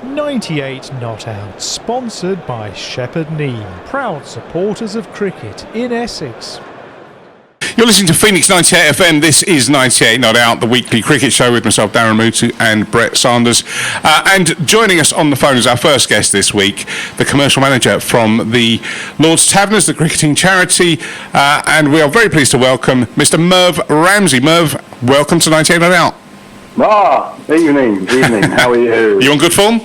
98 Not Out, sponsored by Shepherd Neame, proud supporters of cricket in Essex. You're listening to Phoenix 98 FM. This is 98 Not Out, the weekly cricket show with myself, Darren Mutu, and Brett Sanders. And joining us on the phone is our first guest this week, the commercial manager from the Lord's Taverners, the cricketing charity. And we are very pleased to welcome Mr. Mervyn Ramsay. Merv, welcome to 98 Not Out. Evening. How are you? You on good form?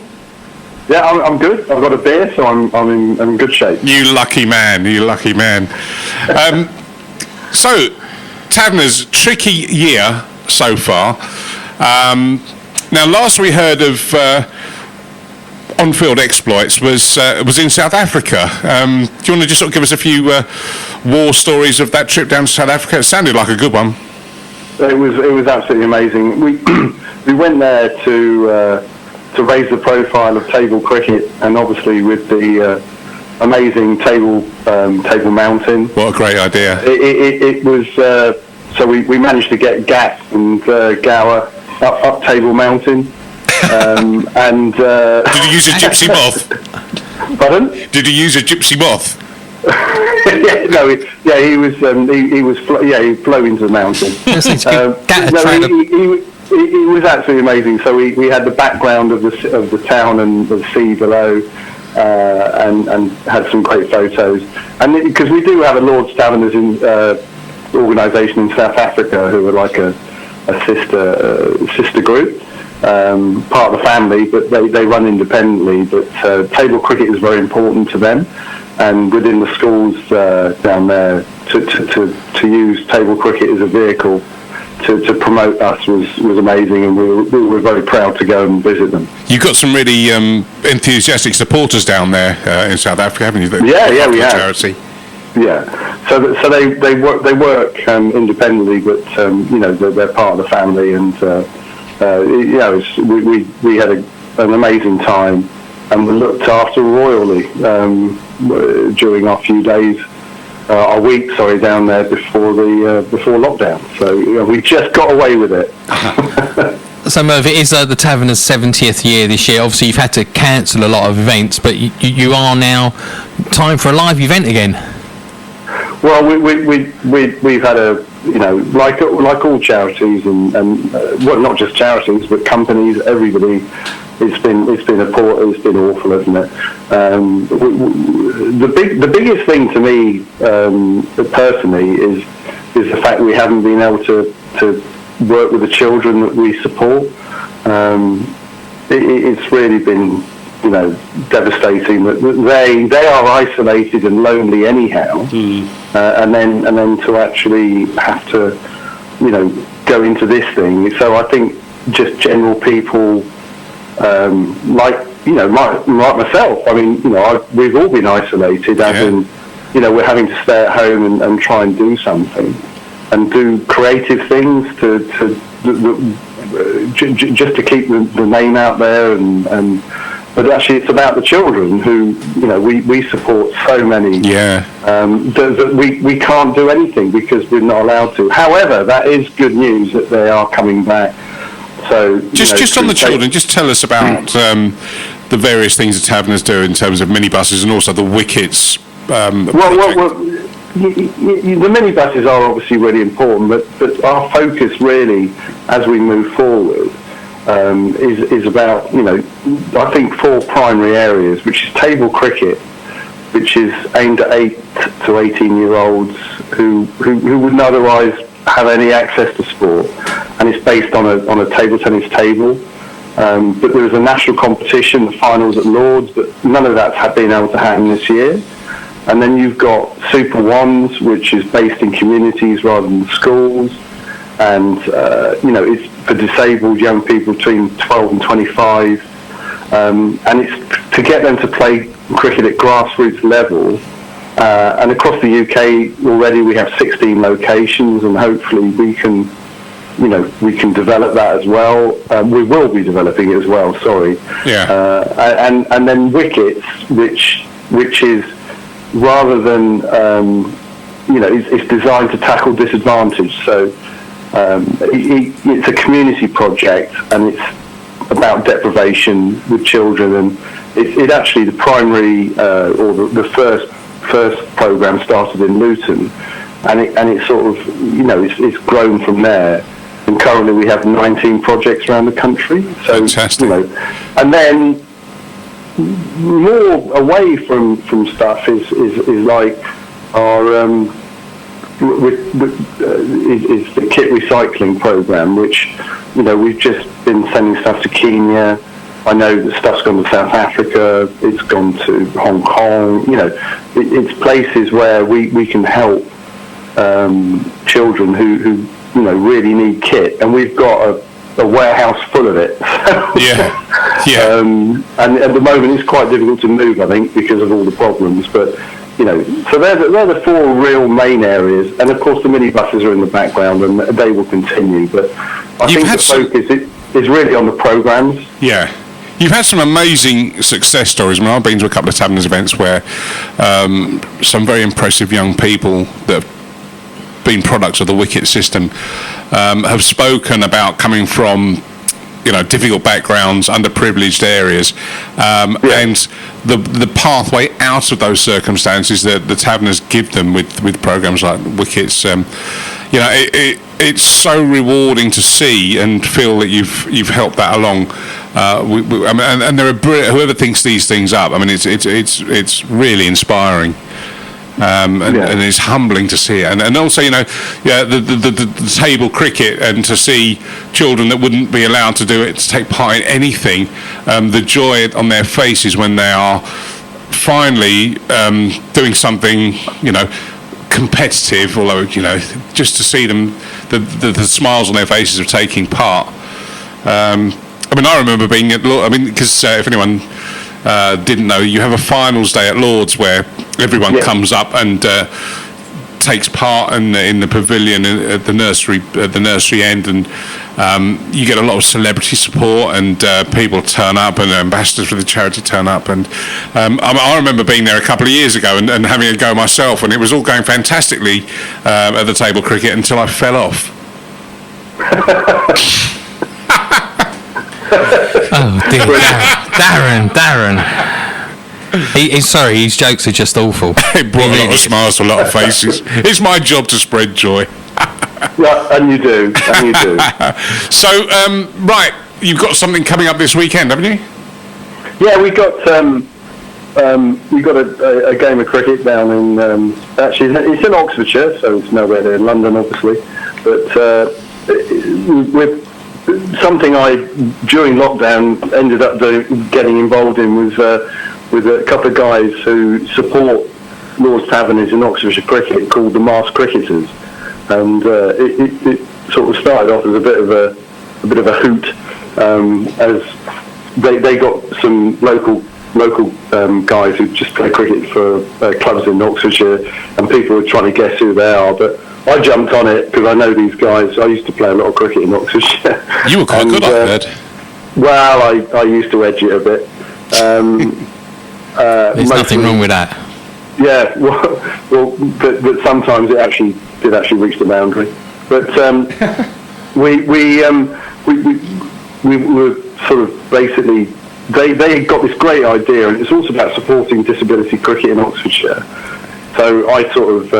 Yeah, I'm good. I've got a beer, so I'm in good shape. You lucky man. So, Taverners, tricky year so far. Now, last we heard of on-field exploits was in South Africa. Do you want to just sort of give us a few war stories of that trip down to South Africa? It sounded like a good one. It was absolutely amazing. We went there to raise the profile of table cricket, and obviously with the amazing table mountain. What a great idea! It was so we managed to get Gat and Gower up Table Mountain, and did you use a gypsy moth? Pardon? Did you use a gypsy moth? He flew into the mountain. It was absolutely amazing. So we had the background of the town and the sea below, and had some great photos. And because we do have a Lord's Taverners organisation in South Africa who are like a sister group, part of the family, but they run independently. But table cricket is very important to them, and within the schools down there to use table cricket as a vehicle to promote us was amazing, and we were very proud to go and visit them. You've got some really enthusiastic supporters down there in South Africa, haven't you? Yeah, we have. Charity. Yeah, so they work independently, but they're part of the family, and we had an amazing time, and we looked after royally during our few days. Our week, down there before lockdown. So we just got away with it. So Merv, it is the Taverners' 70th year this year. Obviously, you've had to cancel a lot of events, but you are now time for a live event again. Well, we've had like all charities and well, not just charities, but companies, everybody. It's been awful, hasn't it? The biggest thing to me personally is the fact that we haven't been able to work with the children that we support. It's really been devastating that they are isolated and lonely anyhow, and then to actually have to go into this thing. So I think just general people. Like myself. I mean, we've all been isolated, as in, we're having to stay at home and try and do something, and do creative things just to keep the name out there, but actually it's about the children who we support so many. That we can't do anything because we're not allowed to. However, that is good news that they are coming back. So just on the children, just tell us about the various things the Taverners do in terms of minibuses and also the wickets. The minibuses are obviously really important, but our focus really, as we move forward, is about I think 4 primary areas, which is table cricket, which is aimed at 8 to 18-year-olds who wouldn't otherwise have any access to sport, and it's based on a table tennis table. But there was a national competition, the finals at Lord's, but none of that's been able to happen this year. And then you've got Super Ones, which is based in communities rather than schools, and it's for disabled young people between 12 and 25, and it's to get them to play cricket at grassroots level. And across the UK already we have 16 locations, and hopefully we can develop that as well. We will be developing it as well. And then wickets, which is rather than it's designed to tackle disadvantage. So it's a community project, and it's about deprivation with children, and it actually, the primary or the first program started in Luton, and it sort of, it's grown from there. And currently we have 19 projects around the country. So, fantastic. And then more away from stuff is like our is the kit recycling program, which we've just been sending stuff to Kenya. I know that stuff's gone to South Africa. It's gone to Hong Kong. It's places where we can help children who really need kit, and we've got a warehouse full of it. Yeah. And at the moment it's quite difficult to move, I think, because of all the problems. But so they're the four real main areas, and of course the minibuses are in the background, and they will continue. But I think the focus is really on the programs. Yeah. You've had some amazing success stories. I mean, I've been to a couple of Taverners events where some very impressive young people that have been products of the Wicket system have spoken about coming from difficult backgrounds, underprivileged areas, and the pathway out of those circumstances that the Taverners give them with programs like Wickets. It's so rewarding to see and feel that you've helped that along. And there are whoever thinks these things up. I mean, it's really inspiring. And it's humbling to see it, and also the table cricket, and to see children that wouldn't be allowed to do it, to take part in anything, the joy on their faces when they are finally doing something competitive, although just to see them, the smiles on their faces of taking part. I remember being at because if anyone didn't know, you have a finals day at Lord's where everyone comes up and takes part in the pavilion at the nursery end, and you get a lot of celebrity support, and people turn up, and ambassadors for the charity turn up, and I remember being there a couple of years ago and having a go myself, and it was all going fantastically at the table cricket until I fell off. Oh dear, Darren. He's sorry, his jokes are just awful. It brought a lot of smiles to a lot of faces. It's my job to spread joy. Yeah, and you do. So, right, you've got something coming up this weekend, haven't you? Yeah, we got a game of cricket down in actually it's in Oxfordshire, so it's nowhere near London, obviously. But with something I during lockdown ended up getting involved in was with a couple of guys who support Lord's Taverners in Oxfordshire cricket, called the Masked Cricketers, and it sort of started off as a bit of a hoot, as they got some local guys who just play cricket for clubs in Oxfordshire, and people were trying to guess who they are, but I jumped on it because I know these guys. I used to play a lot of cricket in Oxfordshire. You were quite good, I heard. Well, I used to edge it a bit. There's nothing wrong with that. Yeah, but sometimes it did actually reach the boundary. But we were sort of basically they got this great idea, and it's also about supporting disability cricket in Oxfordshire. So I sort of,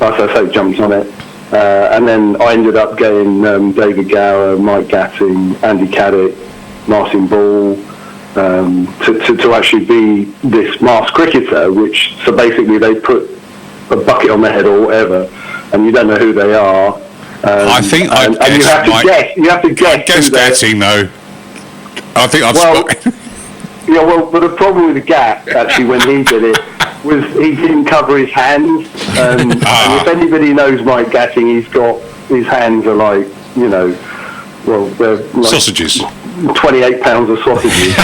as I say, jumped on it, and then I ended up getting David Gower, Mike Gatting, Andy Caddick, Martin Ball. To actually be this masked cricketer, so basically they put a bucket on their head or whatever, and you don't know who they are. I think and you have to guess. You have to guess. I guess Gatting, though. I think yeah. Well, but the problem with the Gat actually when he did it was he didn't cover his hands, and if anybody knows Mike Gatting, his hands are like they're like sausages. 28 pounds of sausages,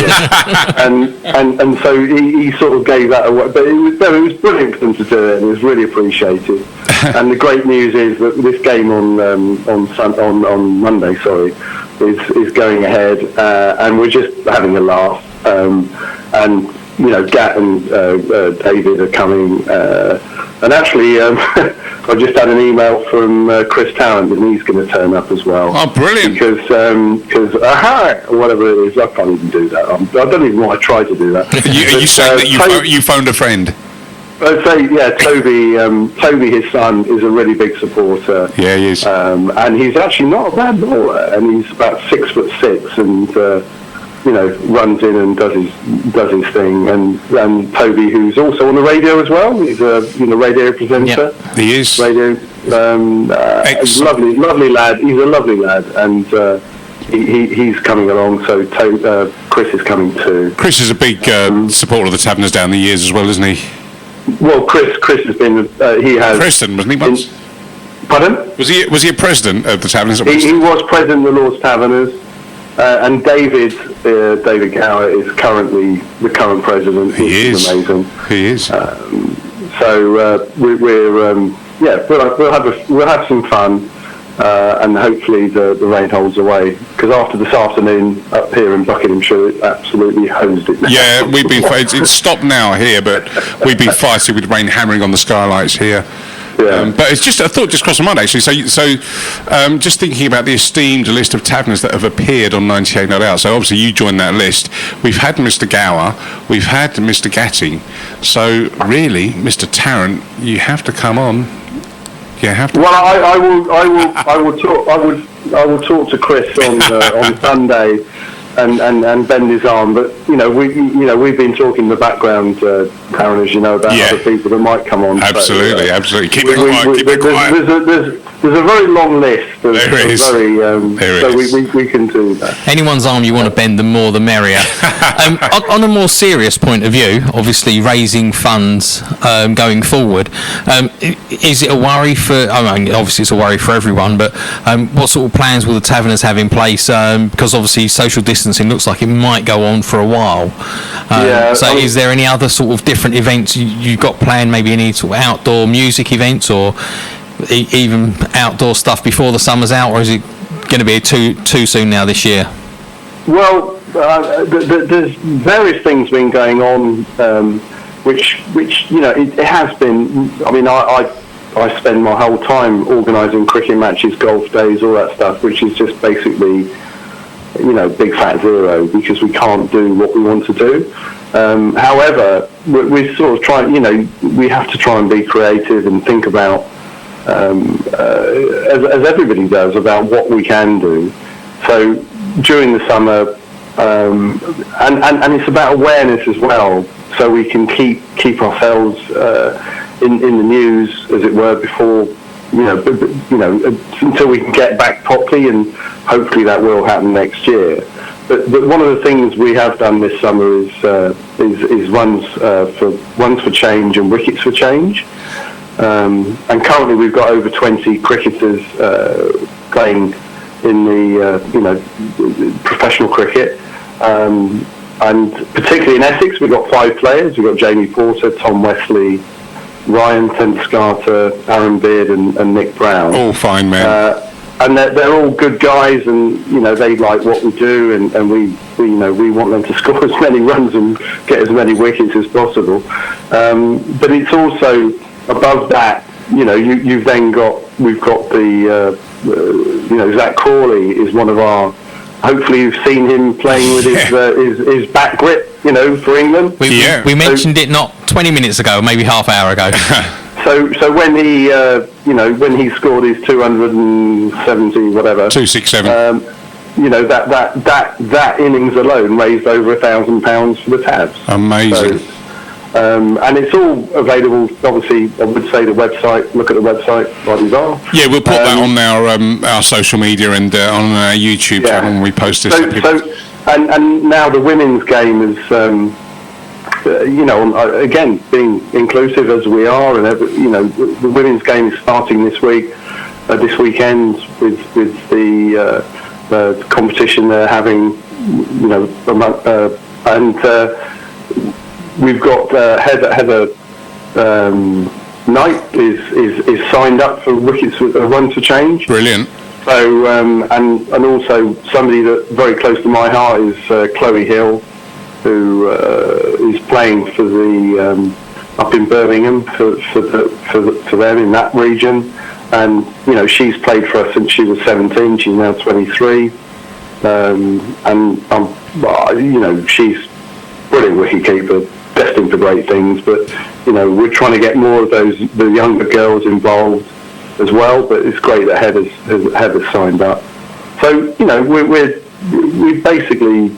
and so he sort of gave that away. But it was brilliant for them to do it, and it was really appreciated. And the great news is that this game on Monday, is going ahead, and we're just having a laugh. And Gat and David are coming, and actually I just had an email from Chris Tarrant that he's going to turn up as well. Oh, brilliant! Because whatever it is, I can't even do that. I don't even want to try to do that. Are you saying that you phoned a friend? I'd say, yeah, Toby, his son, is a really big supporter. Yeah, he is. And he's actually not a bad bowler, and he's about 6'6", and runs in and does his thing. And Toby, who's also on the radio as well, he's a radio presenter. Yep. He is. Radio. Lovely lad. He's a lovely lad, and he's coming along. So Chris is coming too. Chris is a big supporter of the Taverners down the years as well, isn't he? Well, Chris has been. He has. President, wasn't he once? Pardon? Was he a president of the Taverners? He was president of the Lord's Taverners, and David Gower is currently the current president. He is amazing. He is. We'll have some fun, and hopefully the rain holds away. Because after this afternoon up here in Buckinghamshire, it absolutely hosed it. Yeah, we've been. It's stopped now here, but we've been fighting with rain hammering on the skylights here. Yeah. But it's just a thought just crossed my mind actually. So just thinking about the esteemed list of Taverners that have appeared on 98 Not Out. So obviously you joined that list. We've had Mr. Gower, we've had Mr. Gatting. So really, Mr. Tarrant, you have to come on. You have to. Well, I will talk to Chris on Sunday. And bend his arm, but we've been talking in the background, Darren, as you know, about other people that might come on. Absolutely, but, absolutely. Keep it quiet. There's a very long list. There is. We can do that. Anyone's arm you want to bend, the more the merrier. On a more serious point of view, obviously raising funds going forward, is it a worry for? I mean, obviously it's a worry for everyone, but what sort of plans will the Taverners have in place? Because obviously social distancing looks like it might go on for a while. Is there any other sort of different events you've got planned? Maybe any sort of outdoor music events or even outdoor stuff before the summer's out, or is it going to be too soon now this year? Well, there's various things been going on, which it has been. I mean, I spend my whole time organising cricket matches, golf days, all that stuff, which is just basically big fat zero because we can't do what we want to do. However, we're sort of trying. We have to try and be creative and think about, as everybody does, about what we can do. So during the summer, and it's about awareness as well, so we can keep ourselves in the news, as it were, before until we can get back properly, and hopefully that will happen next year. But one of the things we have done this summer is runs for change and wickets for change, and currently we've got over 20 cricketers playing in the professional cricket, and particularly in Essex we've got 5 players. We've got Jamie Porter, Tom Wesley, Ryan Tenscarter, Aaron Beard, and Nick Brown. All fine men. And they're all good guys, and they like what we do, and we want them to score as many runs and get as many wickets as possible. But it's also above that. We've got the Zach Crawley is one of our. Hopefully you've seen him playing with his back grip, for England. We mentioned it not 20 minutes ago, maybe half hour ago. So when he when he scored his 270 whatever 267, that innings alone raised over £1,000 for the Tabs. Amazing. So, and it's all available. Obviously, I would say the website. Look at the website. Yeah, we'll put that on our social media and on our YouTube channel when we post this. And now the women's game is. Again, being inclusive as we are, and the women's game is starting this weekend with the competition they're having, we've got Heather Knight is signed up for wickets with a run for change. Brilliant. So and also somebody that very close to my heart is Chloe Hill, who is playing for the up in Birmingham for them in that region. And she's played for us since she was 17. She's now 23, and she's brilliant wicketkeeper, destined for great things. But we're trying to get more of the younger girls involved as well. But it's great that Heather's signed up. So we've basically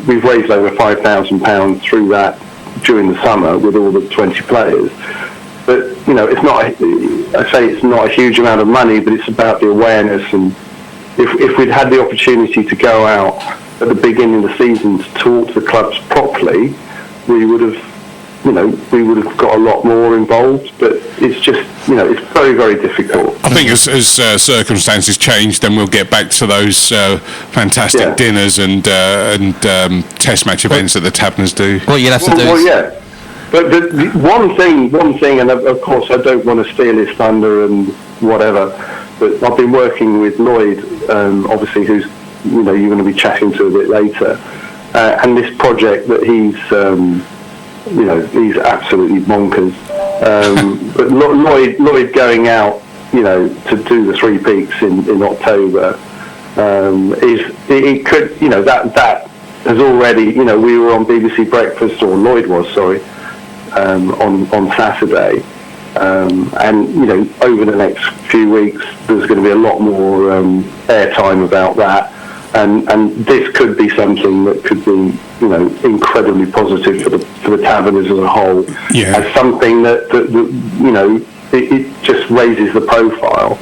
we've raised over £5,000 through that during the summer with all the 20 players. But it's not. I say it's not a huge amount of money, but it's about the awareness. And if we'd had the opportunity to go out at the beginning of the season to talk to the clubs properly, we would have got a lot more involved. But it's just it's very, very difficult. I think as circumstances change, then we'll get back to those fantastic dinners and test match events that the Taverners do. What you'll have to do. Well, yeah. But the one thing, and of course I don't want to steal his thunder and whatever, but I've been working with Lloyd, obviously, who's you're going to be chatting to a bit later, and this project that he's absolutely bonkers. But Lloyd going out, to do the Three Peaks in October, it could, that has already, we were on BBC Breakfast, or Lloyd was, sorry. On Saturday, and over the next few weeks there's going to be a lot more airtime about that, and this could be something that could be incredibly positive for the Taverners as a whole, as something that it just raises the profile,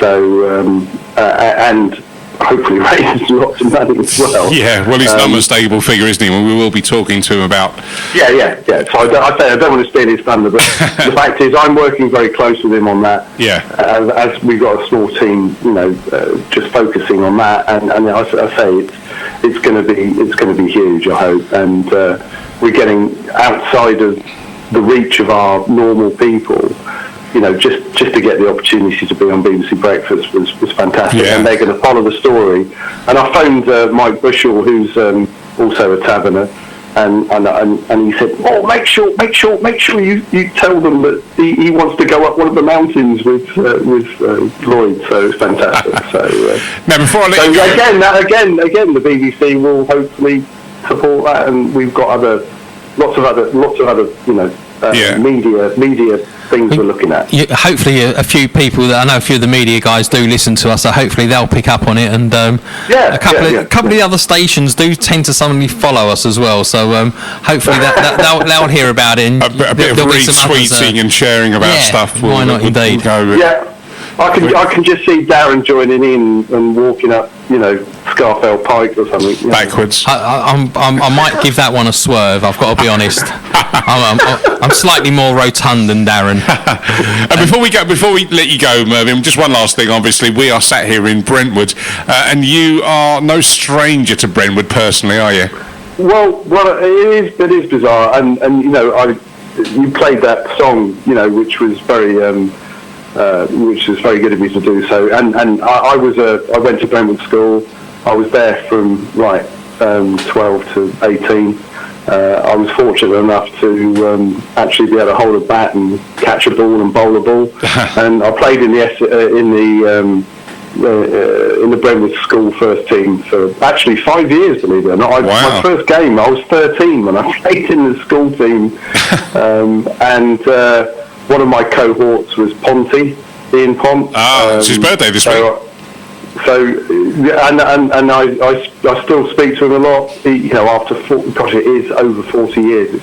so and hopefully raises lots of money as well. Yeah, well, he's an unmistakable figure, isn't he? And we will be talking to him about. Yeah. So I don't want to steal his thunder, but the fact is, I'm working very close with him on that. Yeah. As we've got a small team, just focusing on that, and I say it's going to be huge. I hope, and we're getting outside of the reach of our normal people. Just to get the opportunity to be on BBC Breakfast was fantastic, and they're going to follow the story. And I phoned Mike Bushell, who's also a Taverner, and he said, "Oh, make sure you tell them that he wants to go up one of the mountains with Lloyd." So it's fantastic. So now, before I let you go, again, the BBC will hopefully support that, and we've got lots of other media things we're looking at. Hopefully a few people that I know, a few of the media guys do listen to us, so hopefully they'll pick up on it, and a couple of the other stations do tend to suddenly follow us as well, so hopefully they'll hear about it, and a bit of retweeting and sharing about stuff. Why not, indeed. I can just see Darren joining in and walking up, Scarfell Pike or something. Backwards. I might give that one a swerve. I've got to be honest. I'm slightly more rotund than Darren. And before we let you go, Mervyn, just one last thing. Obviously, we are sat here in Brentwood, and you are no stranger to Brentwood personally, are you? Well, it is bizarre, and you played that song, which was very good of me to do so. And I went to Brentwood School. I was there from 12 to 18. I was fortunate enough to actually be able to hold a bat and catch a ball and bowl a ball. And I played in the Brentwood School first team for actually 5 years, believe it or not. My first game, I was 13 when I played in the school team, and one of my cohorts was Ian Pont. It's his birthday this week. So, and I still speak to him a lot. After it is over 40 years.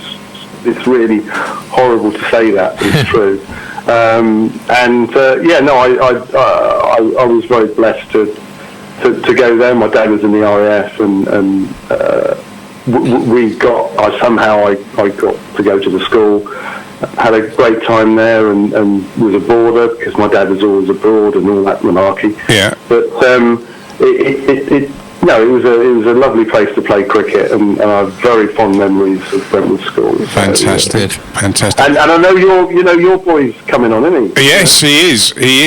It's really horrible to say that, but it's true. I was very blessed to go there. My dad was in the RAF, and I got to go to the school. Had a great time there, and was a boarder because my dad was always abroad and all that malarkey. Yeah. But it was a lovely place to play cricket, and I have very fond memories of Brentwood School. Fantastic. And I know your boy's coming on, isn't he? Yes, he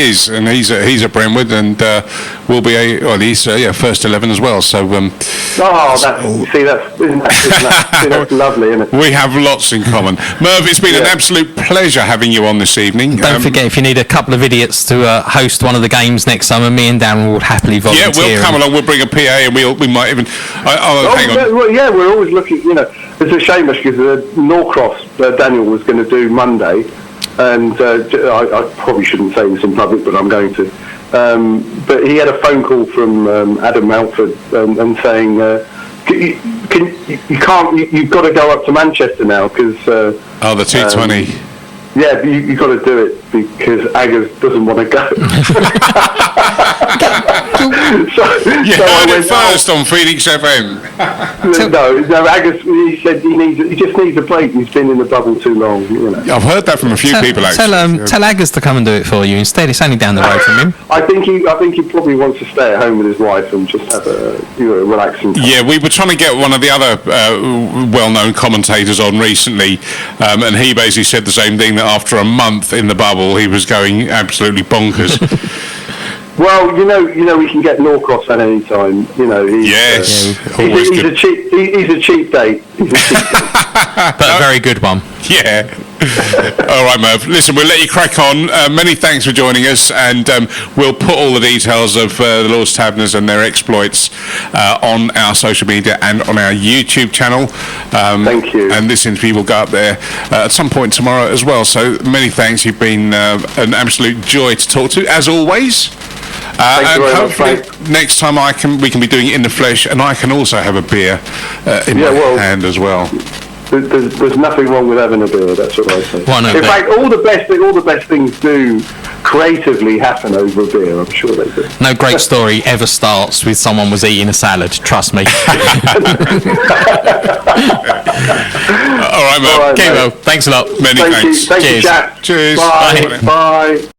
is, and he's at Brentwood, and will be he's first 11 as well. So that's lovely, isn't it? we have lots in common. Merv, it's been an absolute pleasure having you on this evening. Don't forget, if you need a couple of idiots to host one of the games next summer, me and Darren will happily volunteer. Yeah, we'll come along. We'll bring a PA, and we might even. Hang on. Well, yeah, we're always looking. It's a shame because Norcross Daniel was going to do Monday, and I probably shouldn't say this in public, but I'm going to. But he had a phone call from Adam Mountford and saying, you've got to go up to Manchester now because the T20. Yeah, you've got to do it because Aggers doesn't want to go. You heard it first on Phoenix FM. No, Aggers. He said he just needs a break. He's been in the bubble too long. I've heard that from a few people actually. Tell Aggers to come and do it for you instead. It's only down the road from him. I think he probably wants to stay at home with his wife and just have a relaxing time. Yeah, we were trying to get one of the other well-known commentators on recently, and he basically said the same thing, that after a month in the bubble, he was going absolutely bonkers. Well, we can get Norcross at any time. He's a cheap date. But a very good one. Yeah. All right, Merv. Listen, we'll let you crack on. Many thanks for joining us, and we'll put all the details of the Lord's Taverners and their exploits on our social media and on our YouTube channel. Thank you. And this interview will go up there at some point tomorrow as well. So many thanks. You've been an absolute joy to talk to, as always. And hopefully next time we can be doing it in the flesh, and I can also have a beer in my hand as well. There's nothing wrong with having a beer. That's what I say. In fact, all the best things do creatively happen over a beer. I'm sure they do. No great story ever starts with someone was eating a salad. Trust me. All right, Merv. Okay, well, thanks a lot. Many thanks. Thank you, chat. Cheers. Bye. Bye.